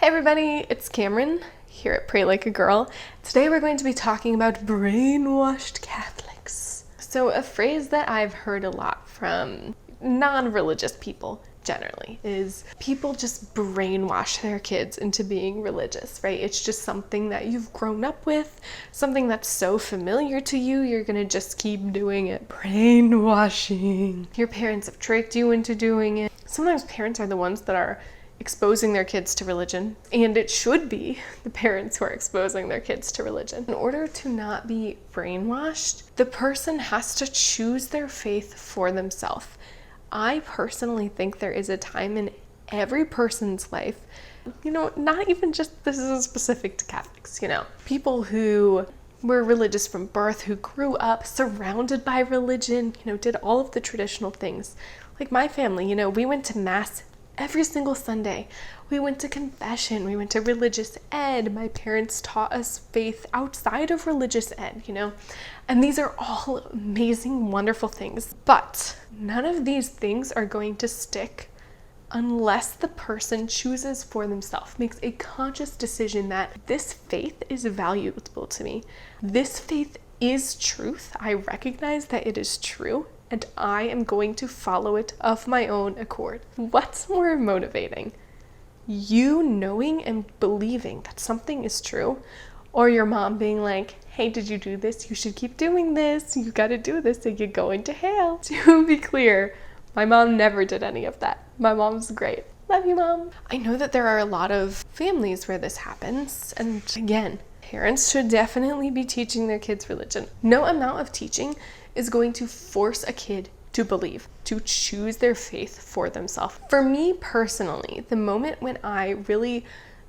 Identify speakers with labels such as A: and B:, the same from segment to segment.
A: Hi everybody, it's Cameron here at Pray Like a Girl. Today we're going to be talking about brainwashed Catholics. So a phrase that I've heard a lot from non-religious people generally is people just brainwash their kids into being religious, right? It's just something that you've grown up with, something that's so familiar to you, you're gonna just keep doing it. Brainwashing. Your parents have tricked you into doing it. Sometimes parents are the ones that are exposing their kids to religion, and it should be the parents who are exposing their kids to religion. In order to not be brainwashed, the person has to choose their faith for themselves. I personally think there is a time in every person's life, not even just this is specific to Catholics, people who were religious from birth, who grew up surrounded by religion, did all of the traditional things. Like my family, we went to Mass every single Sunday. We went to confession, we went to religious ed. My parents taught us faith outside of religious ed, and these are all amazing, wonderful things. But none of these things are going to stick unless the person chooses for themselves, makes a conscious decision that this faith is valuable to me. This faith is truth. I recognize that it is true, and I am going to follow it of my own accord. What's more motivating? You knowing and believing that something is true, or your mom being like, hey, did you do this? You should keep doing this. You gotta do this or you're going to hell. To be clear, my mom never did any of that. My mom's great. Love you, Mom. I know that there are a lot of families where this happens, and again, parents should definitely be teaching their kids religion. No amount of teaching is going to force a kid to believe, to choose their faith for themselves. For me personally, the moment when I really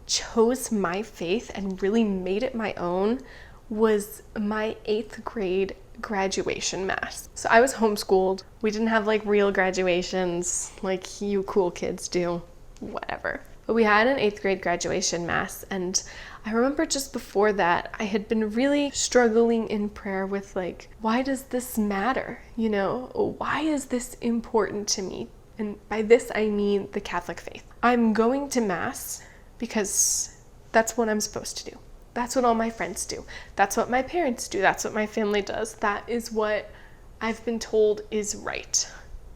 A: chose my faith and really made it my own was my 8th grade graduation Mass. So I was homeschooled. We didn't have real graduations like you cool kids do, whatever. But we had an 8th grade graduation Mass, and I remember just before that, I had been really struggling in prayer with why does this matter? Why is this important to me? And by this, I mean the Catholic faith. I'm going to Mass because that's what I'm supposed to do. That's what all my friends do. That's what my parents do. That's what my family does. That is what I've been told is right.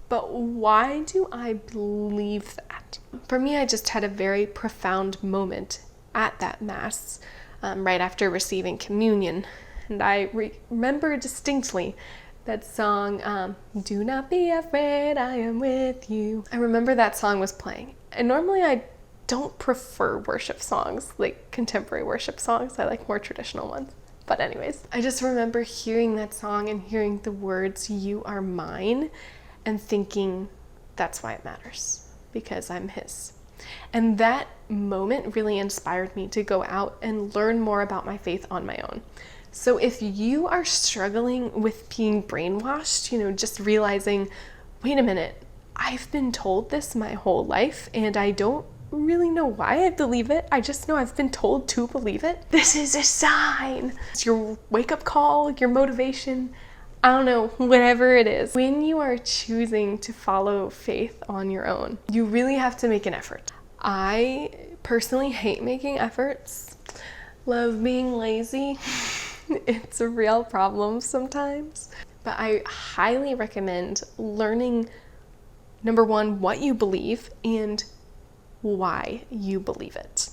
A: But why do I believe that? For me, I just had a very profound moment at that Mass right after receiving communion. And I remember distinctly that song, Do Not Be Afraid, I Am With You. I remember that song was playing. And normally I don't prefer worship songs, like contemporary worship songs. I like more traditional ones. But anyways, I just remember hearing that song and hearing the words, you are mine, and thinking that's why it matters, because I'm his. And that moment really inspired me to go out and learn more about my faith on my own. So if you are struggling with being brainwashed, just realizing, wait a minute, I've been told this my whole life and I don't really know why I believe it. I just know I've been told to believe it. This is a sign. It's your wake-up call, your motivation. I don't know, whatever it is. When you are choosing to follow faith on your own, you really have to make an effort. I personally hate making efforts. Love being lazy. It's a real problem sometimes. But I highly recommend learning, number one, what you believe and why you believe it.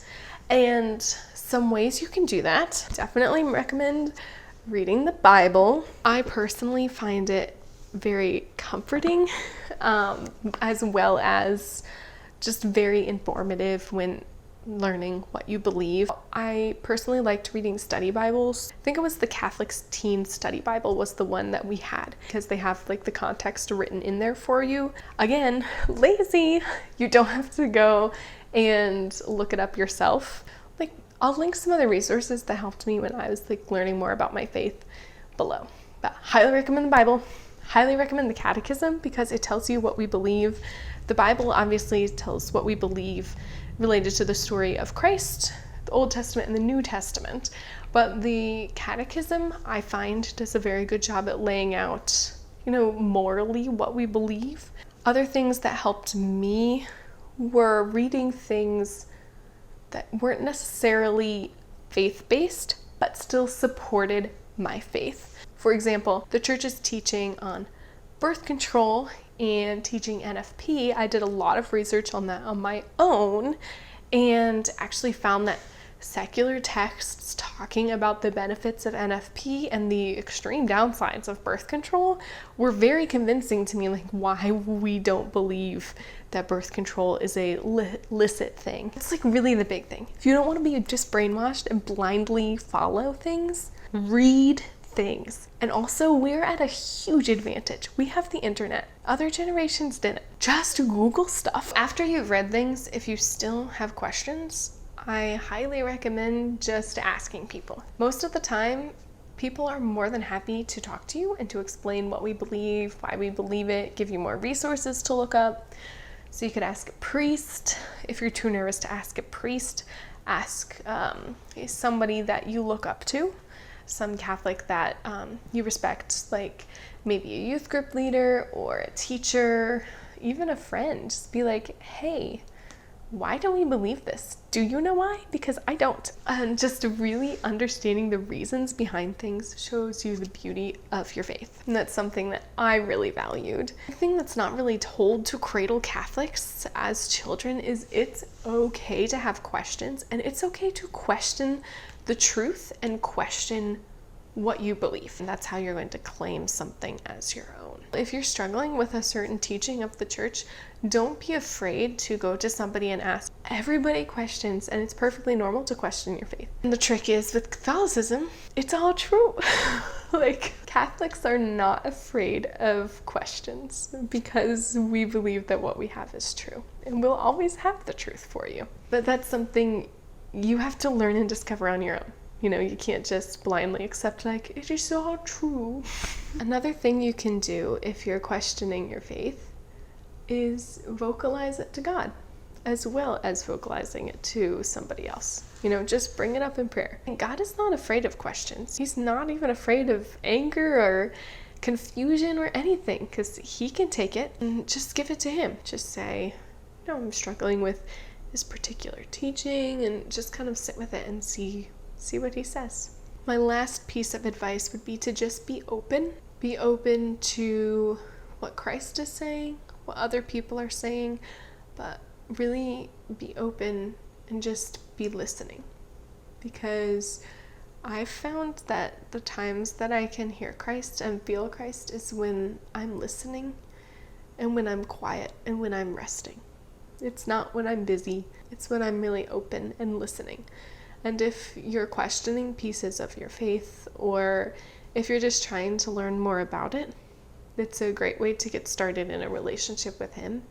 A: And some ways you can do that. Definitely recommend reading the Bible. I personally find it very comforting, as well as just very informative when learning what you believe. I personally liked reading study Bibles. I think it was the Catholic's Teen Study Bible was the one that we had, because they have the context written in there for you. Again, lazy. You don't have to go and look it up yourself. I'll link some other resources that helped me when I was learning more about my faith below. But highly recommend the Bible. Highly recommend the Catechism because it tells you what we believe. The Bible obviously tells what we believe related to the story of Christ, the Old Testament and the New Testament. But the Catechism, I find, does a very good job at laying out, morally what we believe. Other things that helped me were reading things that weren't necessarily faith-based, but still supported my faith. For example, the church's teaching on birth control and teaching NFP, I did a lot of research on that on my own and actually found that secular texts talking about the benefits of NFP and the extreme downsides of birth control were very convincing to me, like why we don't believe that birth control is a licit thing. It's like really the big thing. If you don't want to be just brainwashed and blindly follow things, read things. And also, we're at a huge advantage. We have the internet. Other generations didn't. Just Google stuff. After you've read things, if you still have questions, I highly recommend just asking people. Most of the time, people are more than happy to talk to you and to explain what we believe, why we believe it, give you more resources to look up. So you could ask a priest. If you're too nervous to ask a priest, ask somebody that you look up to, some Catholic that you respect, like maybe a youth group leader or a teacher, even a friend. Just be like, hey, why do we believe this? Do you know why? Because I don't. And just really understanding the reasons behind things shows you the beauty of your faith. And that's something that I really valued. The thing that's not really told to cradle Catholics as children is it's okay to have questions, and it's okay to question the truth and question what you believe. And that's how you're going to claim something as your own. If you're struggling with a certain teaching of the church, don't be afraid to go to somebody and ask. Everybody questions, and it's perfectly normal to question your faith. And the trick is with Catholicism, it's all true. Like, Catholics are not afraid of questions because we believe that what we have is true. And we'll always have the truth for you. But that's something you have to learn and discover on your own. You know, you can't just blindly accept, like, it is all true. Another thing you can do if you're questioning your faith is vocalize it to God, as well as vocalizing it to somebody else. You know, just bring it up in prayer. And God is not afraid of questions. He's not even afraid of anger or confusion or anything, because he can take it and just give it to him. Just say, you know, I'm struggling with this particular teaching, and just kind of sit with it and see what he says. My last piece of advice would be to just be open. Be open to what Christ is saying, what other people are saying, but really be open and just be listening. Because I've found that the times that I can hear Christ and feel Christ is when I'm listening and when I'm quiet and when I'm resting. It's not when I'm busy, it's when I'm really open and listening. And if you're questioning pieces of your faith, or if you're just trying to learn more about it, it's a great way to get started in a relationship with him,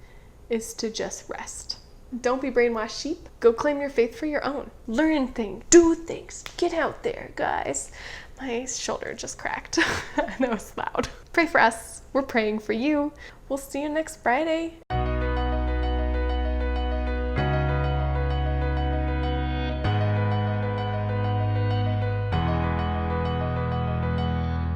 A: is to just rest. Don't be brainwashed sheep. Go claim your faith for your own. Learn things, do things, get out there, guys. My shoulder just cracked. I know it's loud. Pray for us. We're praying for you. We'll see you next Friday.